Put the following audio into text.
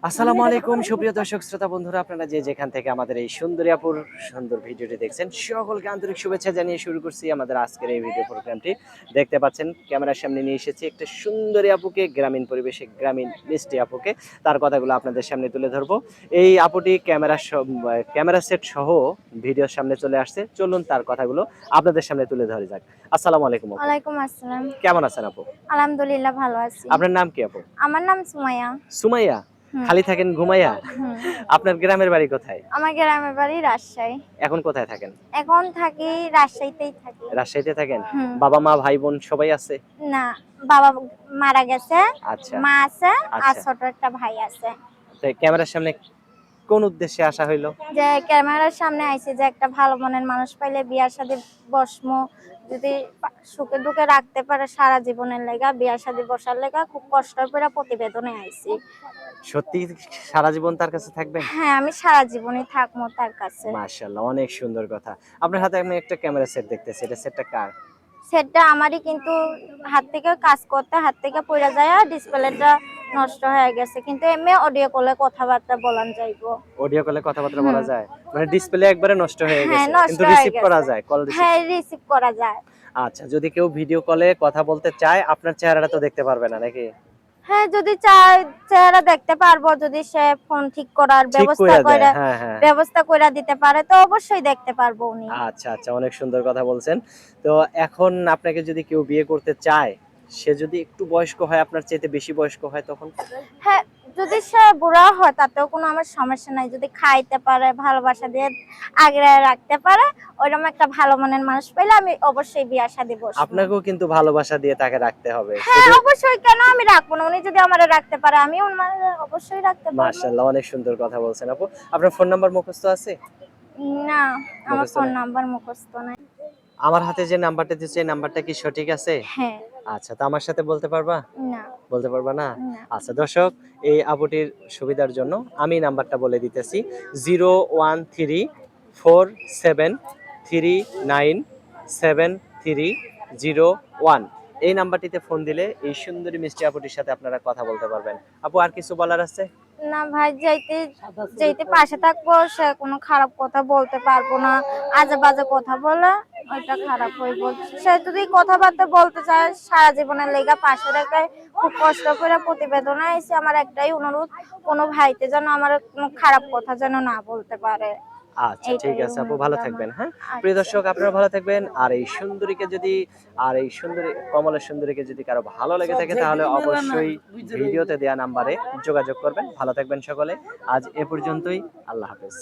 আসসালামু আলাইকুম সুপ্রিয় দর্শক শ্রোতা বন্ধুরা, আপনারা যে যেখান থেকে আমাদের এই সুন্দরী আপুর সুন্দর ভিডিওটি দেখছেন সকলকে আন্তরিক শুভেচ্ছা জানিয়ে শুরু করছি আমাদের আজকের এই ভিডিও প্রোগ্রামটি। দেখতে পাচ্ছেন ক্যামেরার সামনে নিয়ে এসেছি একটা সুন্দরী আপুকে, গ্রামীণ পরিবেশে গ্রামীণ মিষ্টি আপুকে। তার কথাগুলো আপনাদের সামনে তুলে ধরবো। এই আপুটি ক্যামেরা সেট সহ ভিডিওর সামনে চলে আসছে। চলুন তার কথাগুলো আপনাদের সামনে তুলে ধরে যাক। আসসালামু আলাইকুম আপু। ওয়ালাইকুম আসসালাম। কেমন আছেন আপু? আলহামদুলিল্লাহ ভালো আছি। আপনার নাম কি আপু? আমার নাম সুমাইয়া। সুমাইয়া? হুম। খালি থাকেন ঘুমাইয়া? হুম। আপনার গ্রামের বাড়ি কোথায়? আমার গ্রামের বাড়ি রাজশাহী। এখন কোথায় থাকেন? এখন থাকি রাজশাহীতেই থাকি। রাজশাহীতে থাকেন? হুম। বাবা মা ভাই বোন সবাই আছে? না, বাবা মারা গেছে, আচ্ছা মা আছে, আর আচ্ছা। ছোট একটা ভাই আছে। তো ক্যামেরার সামনে কোন উদ্দেশ্যে আসা হইলো? যে ক্যামেরার সামনে আইছে যে একটা ভালো মনের মানুষ পাইলে বিয়ার শাদী বসমু, যদি সুখে দুঃখে রাখতে পারে সারা জীবনের লেগা বিয়ার শাদী বসার লেগা খুব কষ্ট করে প্রতিবেদনে আইছি। সত্যি সারা জীবন তার কাছে থাকবেন? হ্যাঁ, আমি সারা জীবনই থাকবো তার কাছে। মাশাআল্লাহ, অনেক সুন্দর কথা। আপনার হাতে আমি একটা ক্যামেরা সেট দেখতেছি, এটা সেটটা কার? সেটটা আমারই, কিন্তু হাত থেকে কাজ করতে হাত থেকে পড়ে যায় আর ডিসপ্লেটা নষ্ট হয়ে গেছে, কিন্তু এমনি অডিও কলে কথাবার্তা বলান যাইবো। অডিও কলে কথাবার্তা হুম। বলা যায়? মানে ডিসপ্লে একবারে নষ্ট হয়ে হ্যাঁ, গেছে নষ্ট কিন্তু হয়ে রিসিভ করা গেছে। যায়, কল রিসিভ। হ্যাঁ, রিসিভ করা যায়। আচ্ছা, যদি কেউ ভিডিও কলে কথা বলতে চায় আপনার চেহারাটা তো দেখতে পারবে না নাকি? হ্যাঁ, যদি চায় চেহারা দেখতে পারবো, যদি সে ফোন ঠিক করার ঠিক কইরা দেয়, হ্যাঁ হ্যাঁ। ব্যবস্থা করে দিতে পারে তো অবশ্যই দেখতে পারবো উনি। আচ্ছা আচ্ছা, অনেক সুন্দর কথা বলছেন। তো এখন আপনাকে যদি কেউ বিয়ে করতে চায়, সে যদি একটু বয়স্ক হয়, আপনার চাইতে বেশি বয়স্ক হয় তখন? হ্যাঁ, যদি সে বুড়া হয় তাতেও কোনো আমার সমস্যা নাই, যদি খাইতে পারে, ভালোবাসা দিয়ে আগলে রাখতে পারে, ওইরকম একটা ভালো মনের মানুষ পেলে আমি অবশ্যই বিয়ে শাদী বসবো। আপনাকেও কিন্তু ভালোবাসা দিয়ে তাকে রাখতে হবে। হ্যাঁ, শুধু অবশ্যই, কেন আমি রাখবো না? উনি যদি আমারে রাখতে পারে আমি উনারে অবশ্যই রাখতে পারবো। মাশাআল্লাহ, অনেক সুন্দর কথা বলছেন আপু। আপনার ফোন নাম্বার মুখস্থ আছে? না, আমার মুখস্থ ফোন নাই? নাম্বার মুখস্থ নাই। আমার হাতে যে নাম্বারটা দিয়েছে এই নাম্বারটা কি সঠিক আছে? হ্যাঁ। আচ্ছা, তো আমার সাথে বলতে পারবা? না। বলতে পারবা না? না। আচ্ছা দর্শক, এই আপুটির সুবিধার জন্য আমি নাম্বারটা বলে দিতেছি। 01347397301। এই নাম্বারটিতে ফোন দিলে এই সুন্দরী মিষ্টি আপুটির সাথে আপনারা কথা বলতে পারবেন। আপু আর কিছু বলার আছে? না ভাই, যাইতে যাইতে পাশে থাকবো, সে কোনো খারাপ কথা বলতে পারবো না, আজে বাজে কথা বলে ওইটা খারাপ হইব। সে যদি কথাবার্তা বলতে চায় সারা জীবনের লেগা পাশে রেখে খুব কষ্ট করে প্রতিবেদনে আইসি, আমার একটাই অনুরোধ, কোনো ভাইতে যেন আমার কোনো খারাপ কথা যেন না বলতে পারে। আচ্ছা ঠিক এইটাই আছে আপু, অনুরোধ ভালো আমার। থাকবেন। হ্যাঁ, প্রিয় আচ্ছা। দর্শক আপনারা ভালো থাকবেন। আর এই সুন্দরীকে যদি, আর এই সুন্দরী কমলের সুন্দরীকে যদি কারো ভালো লেগে থাকে তাহলে অবশ্যই ভিডিওতে দেয়া নাম্বারে যোগাযোগ করবেন। ভালো থাকবেন সকলে। আজ এ পর্যন্তই। আল্লাহ হাফেজ।